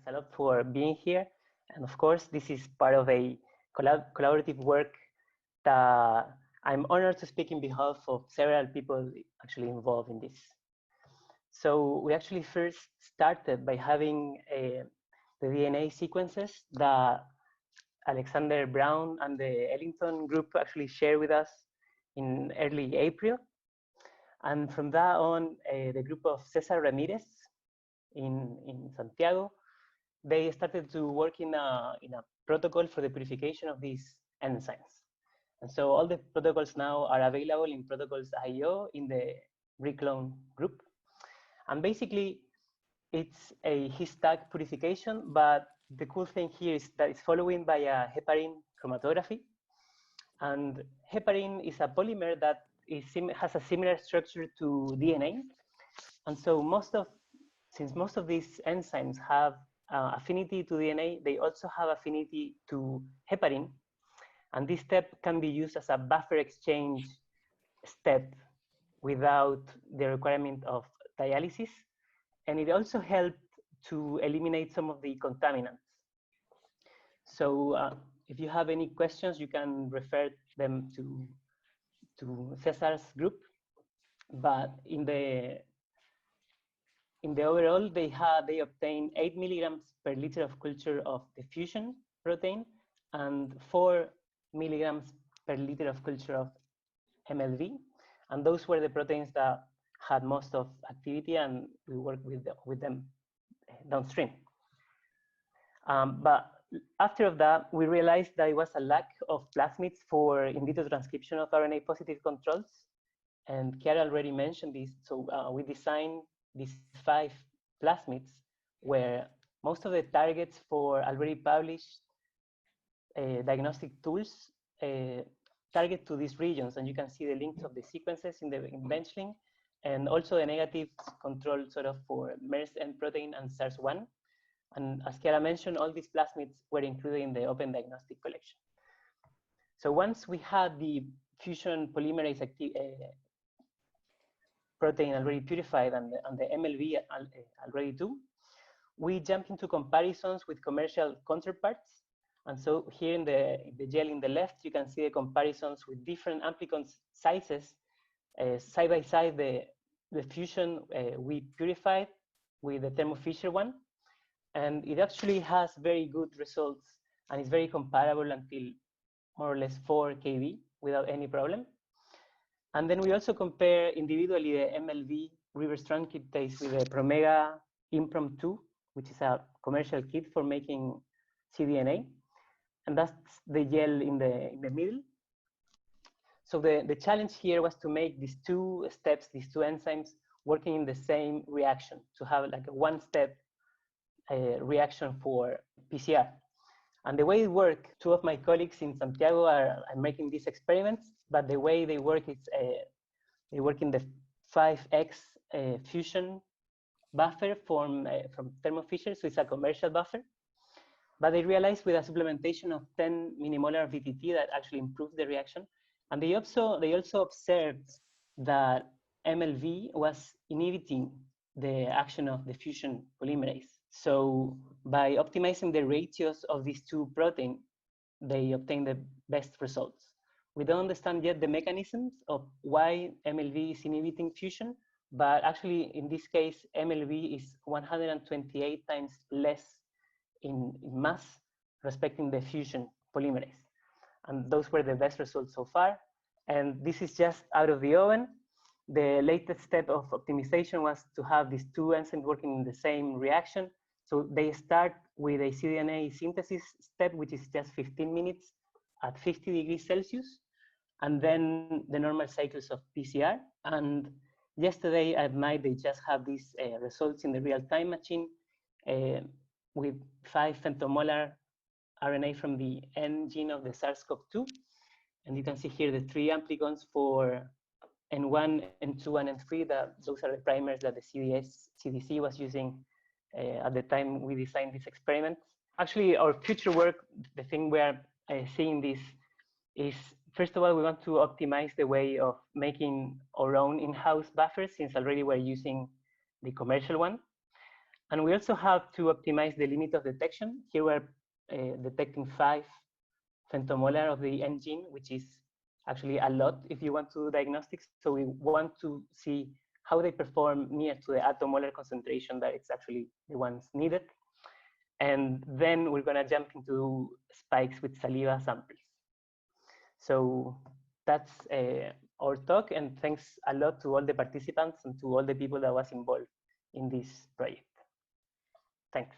Thanks a lot for being here. And of course, this is part of a collaborative work that I'm honored to speak in behalf of several people actually involved in this. So we actually first started by having the DNA sequences that Alexander Brown and the Ellington group actually shared with us in early April. And from that on, the group of Cesar Ramirez in Santiago, they started to work in a protocol for the purification of these enzymes. And so all the protocols now are available in protocols.io in the Reclone group. And basically, it's a his-tag purification, but the cool thing here is that it's following by a heparin chromatography. And heparin is a polymer that has a similar structure to DNA. And so since most of these enzymes have affinity to DNA, they also have affinity to heparin. And this step can be used as a buffer exchange step without the requirement of dialysis. And it also helped to eliminate some of the contaminants. So if you have any questions, you can refer them to Cesar's group. But in the overall, they obtained 8 milligrams per liter of culture of the fusion protein and 4 milligrams per liter of culture of MLV. And those were the proteins that had most of activity, and we worked with them downstream. But after that, we realized that it was a lack of plasmids for in vitro transcription of RNA positive controls. And Chiara already mentioned this. So we designed these 5 plasmids where most of the targets for already published diagnostic tools target to these regions. And you can see the links of the sequences in BenchLink, and also the negative control sort of for MERS-N protein and SARS-1. And as Chiara mentioned, all these plasmids were included in the Open Diagnostic Collection. So once we had the fusion polymerase protein already purified and the MLV already too, we jumped into comparisons with commercial counterparts. And so here in the gel in the left, you can see the comparisons with different amplicon sizes, side by side the fusion we purified with the Thermo Fisher one. And it actually has very good results, and it's very comparable until more or less 4 kb without any problem. And then we also compare individually the MLV reverse transcriptase with the Promega Improm 2, which is a commercial kit for making cDNA. And that's the gel in the middle. So the challenge here was to make these 2 steps, these 2 enzymes, working in the same reaction, to have like a one-step reaction for PCR. And the way it works, 2 of my colleagues in Santiago are making these experiments, but the way they work is they work in the 5X fusion buffer from Thermo Fisher, so it's a commercial buffer. But they realized with a supplementation of 10 millimolar VTT that actually improved the reaction. And they also observed that MLV was inhibiting the action of the fusion polymerase. So by optimizing the ratios of these 2 proteins, they obtained the best results. We don't understand yet the mechanisms of why MLV is inhibiting fusion, but actually in this case, MLV is 128 times less in mass respecting the fusion polymerase. And those were the best results so far. And this is just out of the oven. The latest step of optimization was to have these 2 enzymes working in the same reaction. So they start with a cDNA synthesis step, which is just 15 minutes at 50 degrees Celsius, and then the normal cycles of PCR. And yesterday at night, they just have these results in the real-time machine with 5 femtomolar RNA from the N gene of the SARS-CoV-2. And you can see here the 3 amplicons for N1, N2, and N3. Those are the primers that the CDC was using at the time we designed this experiment. Actually, our future work, the thing we are seeing this is, first of all, we want to optimize the way of making our own in-house buffers, since already we're using the commercial one. And we also have to optimize the limit of detection. Here we're detecting 5 femtomolar of the N gene, which is actually a lot if you want to do diagnostics. So we want to see how they perform near to the attomolar concentration that it's actually the ones needed. And then we're gonna jump into spikes with saliva samples. So that's our talk, and thanks a lot to all the participants and to all the people that was involved in this project. Thanks.